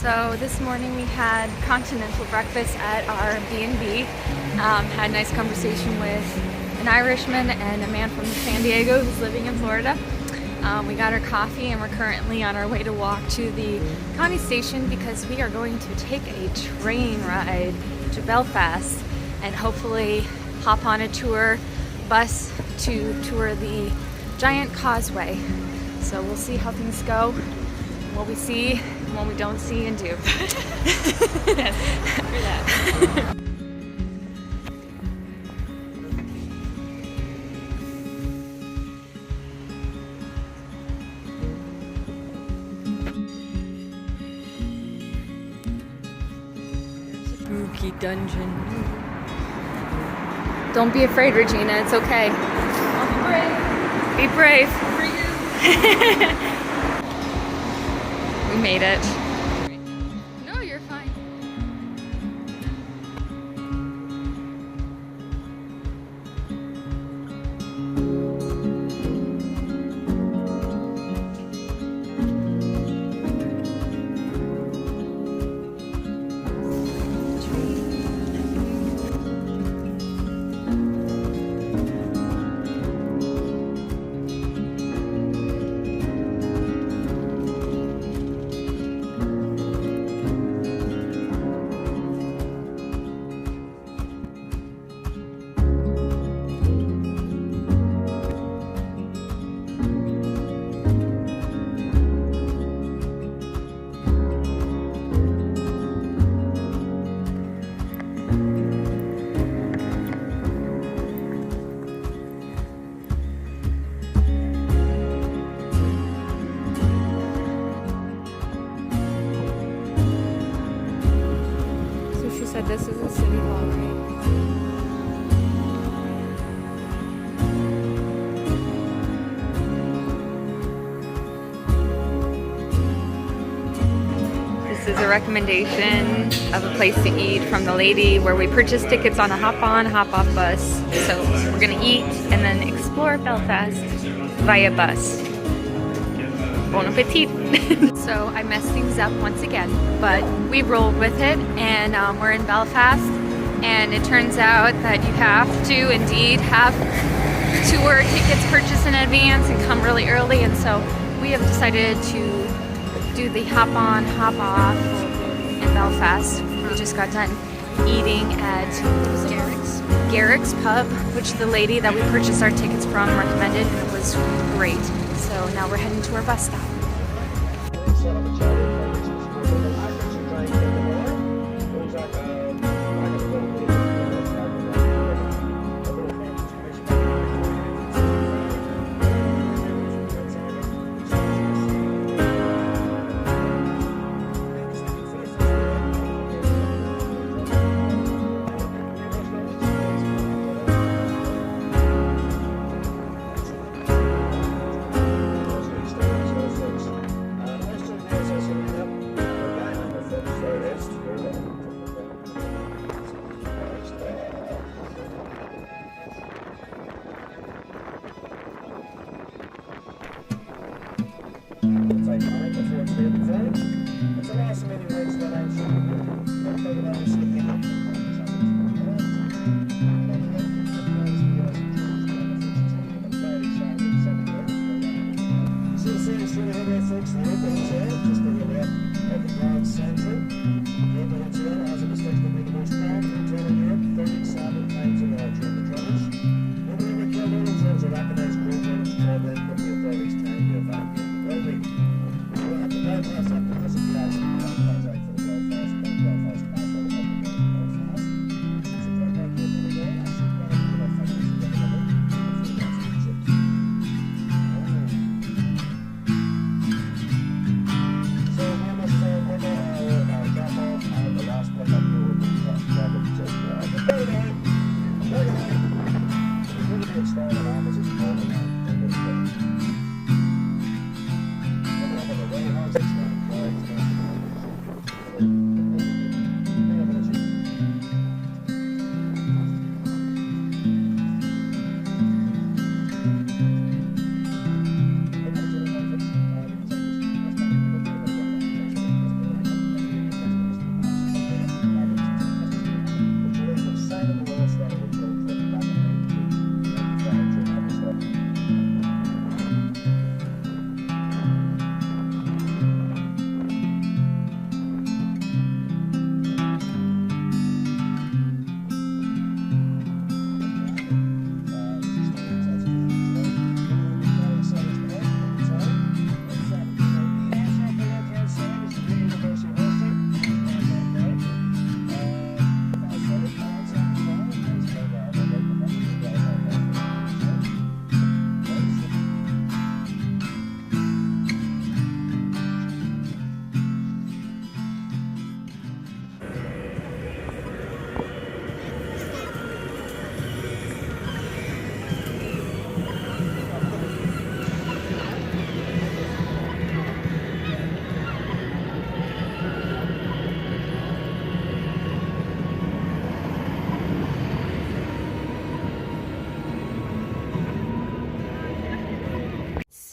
So this morning we had continental breakfast at our B&B. Had a nice conversation with an Irishman and a man from San Diego who's living in Florida. We got our coffee and we're currently on our way to walk to the county station because we are going to take a train ride to Belfast and hopefully hop on a tour bus to tour the giant causeway. So we'll see how things go, what we see, and what we don't see and do. Yes, for that. Spooky dungeon. Don't be afraid, Regina. It's okay. I'll Be brave. be brave for you. We made it. No, you're fine. Said this is a city hall, right? This is a recommendation of a place to eat from the lady where we purchased tickets on a hop-on, hop-off bus. So we're gonna eat and then explore Belfast via bus. Bon appetit! So I messed things up once again, but we rolled with it, and we're in Belfast, and it turns out that you have to indeed have tour tickets purchased in advance and come really early, and so we have decided to do the hop-on, hop-off in Belfast. We just got done eating at Garrick's Pub, which the lady that we purchased our tickets from recommended. It was great. So now we're heading to our bus stop.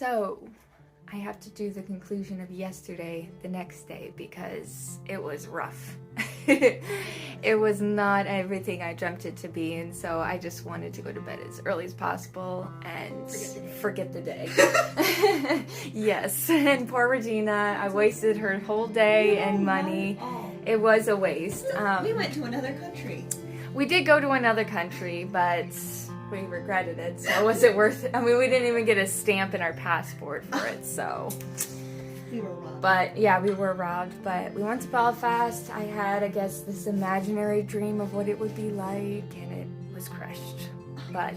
So, I have to do the conclusion of yesterday the next day because it was rough. It was not everything I dreamt it to be, and so I just wanted to go to bed as early as possible and forget the day. Yes, and poor Regina, I wasted her whole day and money. It was a waste. We went to another country. We did go to another country, but we regretted it, so was it worth it? I mean, we didn't even get a stamp in our passport for it, so. We were robbed. But yeah, we were robbed. But we went to Belfast. I had, I guess, this imaginary dream of what it would be like, and it was crushed. But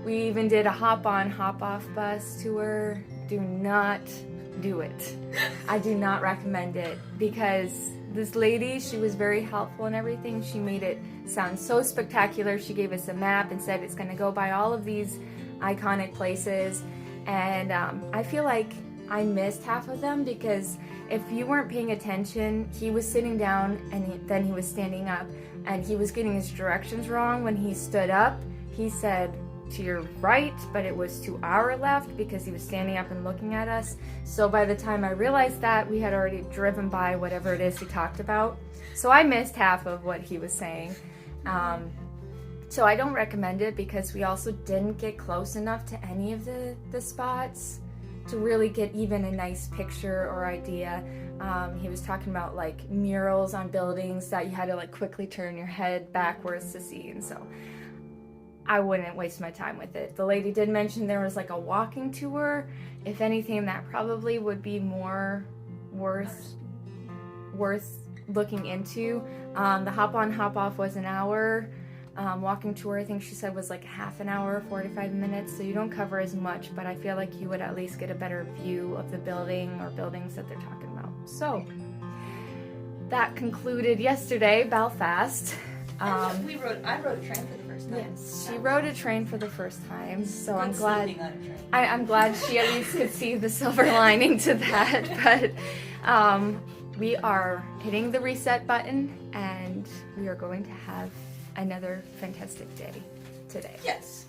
we even did a hop-on, hop-off bus tour. Do not do it. I do not recommend it because this lady, she was very helpful and everything. She made it sound so spectacular. She gave us a map and said it's going to go by all of these iconic places. And I feel like I missed half of them because if you weren't paying attention, he was sitting down and then he was standing up, and he was getting his directions wrong. When he stood up, he said to your right, but it was to our left because he was standing up and looking at us. So by the time I realized that, we had already driven by whatever it is he talked about. So I missed half of what he was saying. So I don't recommend it because we also didn't get close enough to any of the spots to really get even a nice picture or idea. He was talking about like murals on buildings that you had to like quickly turn your head backwards to see, and so I wouldn't waste my time with it. The lady did mention there was like a walking tour. If anything, that probably would be more worth looking into. The hop-on, hop-off was an hour. Walking tour, I think she said, was like half an hour, 45 minutes, so you don't cover as much, but I feel like you would at least get a better view of the building or buildings that they're talking about. So, that concluded yesterday, Belfast. I rode a train for the first time. Yes, she rode a train for the first time, so I'm glad. Sleeping on a train. I'm glad she at least could see the silver lining to that, but we are hitting the reset button, and we are going to have another fantastic day today. Yes.